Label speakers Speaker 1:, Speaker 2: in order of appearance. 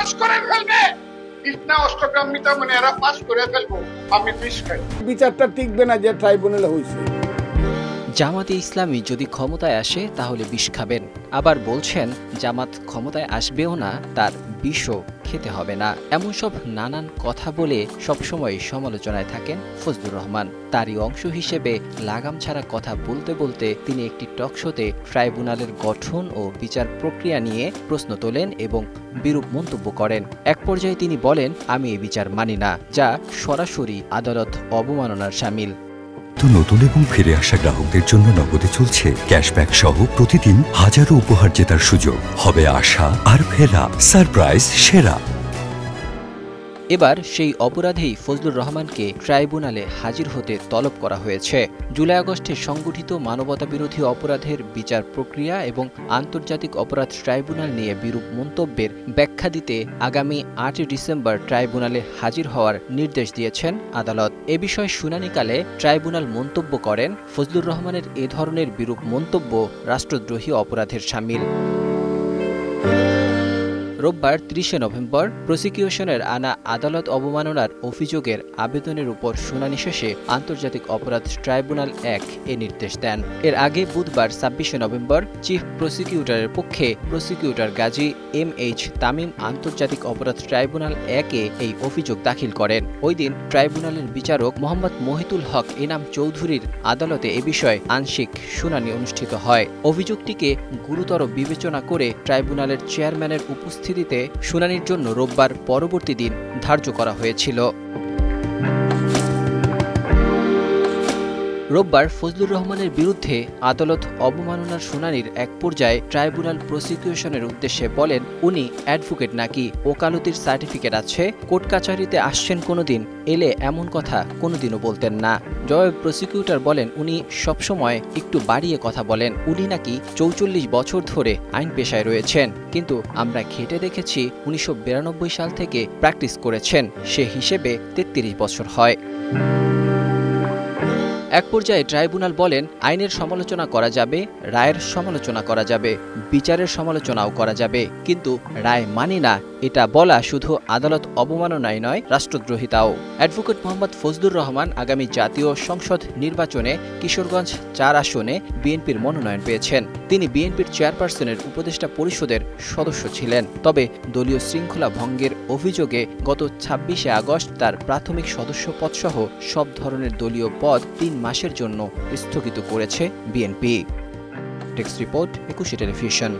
Speaker 1: Pass করে ফেলবে। ইটনা অষ্টগ্রাম মিতা মানে এরা পাস করে ফেলবো, আমি বিষ খাই। বিচারটা টিকবে না যে ট্রাইব্যুনালে হয়েছে।
Speaker 2: জামাতে ইসলামী যদি ক্ষমতায় আসে তাহলে বিষ খাবেন, আবার বলছেন জামাত ক্ষমতায় আসবেও না, তার বিষও খেতে হবে না। এমন সব নানান কথা বলে সবসময় সমালোচনায় থাকেন ফজলুর রহমান। তারই অংশ হিসেবে লাগাম ছাড়া কথা বলতে বলতে তিনি একটি টকশোতে ট্রাইব্যুনালের গঠন ও বিচার প্রক্রিয়া নিয়ে প্রশ্ন তোলেন এবং বিরূপ মন্তব্য করেন। এক পর্যায়ে তিনি বলেন, আমি এই বিচার মানি না, যা সরাসরি আদালত অবমাননার শামিল।
Speaker 3: নতুন এবং ফিরে আসা গ্রাহকদের জন্য নগদে চলছে ক্যাশব্যাক সহ প্রতিদিন হাজারো উপহার জেতার সুযোগ। হবে আশা আর ফেরা, সারপ্রাইজ সেরা।
Speaker 2: এবার সেই অপরাধেই ফজলুর রহমানকে ট্রাইব্যুনালে হাজির হতে তলব করা হয়েছে। জুলাই আগস্টে সংগঠিত মানবতাবিরোধী অপরাধের বিচার প্রক্রিয়া এবং আন্তর্জাতিক অপরাধ ট্রাইব্যুনাল নিয়ে বিরূপ মন্তব্যের ব্যাখ্যা দিতে আগামী ৮ ডিসেম্বর ট্রাইব্যুনালে হাজির হওয়ার নির্দেশ দিয়েছেন আদালত। এ বিষয়ে শুনানিকালে ট্রাইব্যুনাল মন্তব্য করেন, ফজলুর রহমানের এ ধরনের বিরূপ মন্তব্য রাষ্ট্রদ্রোহী অপরাধের শামিল। রোববার ৩০ নভেম্বর প্রসিকিউশনের আনা আদালত অবমাননার অভিযোগের আবেদনের উপর শুনানি শেষে আন্তর্জাতিক অপরাধ ট্রাইব্যুনাল ১ এ নির্দেশ দেন। এর আগে বুধবার ২৬ নভেম্বর চিফ প্রসিকিউটরের পক্ষে প্রসিকিউটর গাজী MH তামিম আন্তর্জাতিক অপরাধ ট্রাইব্যুনাল ১ এ এই অভিযোগ দাখিল করেন। ওই দিন ট্রাইব্যুনালের বিচারক মোহাম্মদ মহিতুল হক এনাম চৌধুরীর আদালতে এ বিষয়ে আংশিক শুনানি অনুষ্ঠিত হয়। অভিযোগটিকে গুরুতর বিবেচনা করে ট্রাইব্যুনালের চেয়ারম্যানের উপস্থিতিতে শুনানির জন্য রোববার পরবর্তী দিন ধার্য করা হয়েছিল। রোববার ফজলুর রহমানের বিরুদ্ধে আদালত অবমাননার শুনানির এক পর্যায়ে ট্রাইব্যুনাল প্রসিকিউশনের উদ্দেশ্যে বলেন, উনি অ্যাডভোকেট নাকি, ওকালতির সার্টিফিকেট আছে, কোর্ট কাছারিতে আসছেন কোনোদিন, এলে এমন কথা কোনোদিনও বলতেন না। জবাবে প্রসিকিউটর বলেন, উনি সবসময় একটু বাড়িয়ে কথা বলেন, উনি নাকি ৪৪ বছর ধরে আইন পেশায় রয়েছেন, কিন্তু আমরা ঘেঁটে দেখেছি ১৯৯২ সাল থেকে প্র্যাকটিস করেছেন, সে হিসেবে ৩৩ বছর হয়। এক পর্যায়ে ট্রাইব্যুনাল বলেন, আইনের সমালোচনা করা যাবে, রায়ের সমালোচনা করা যাবে, বিচারের সমালোচনাও করা যাবে, কিন্তু রায় মানি না এটা বলা শুধু আদালত অবমাননাই নয়, রাষ্ট্রদ্রোহিতাও। অ্যাডভোকেট মোহাম্মদ ফজলুর রহমান আগামী জাতীয় সংসদ নির্বাচনে কিশোরগঞ্জ ৪ আসনে বিএনপির মনোনয়ন পেয়েছেন। তিনি বিএনপির চেয়ারপারসনের উপদেষ্টা পরিষদের সদস্য ছিলেন। তবে দলীয় শৃঙ্খলা ভঙ্গের অভিযোগে গত ২৬শে আগস্ট তার প্রাথমিক সদস্য পদসহ সব ধরনের দলীয় পদ ৩ মাসের জন্য স্থগিত করেছে বিএনপি। Text report, ২১ television.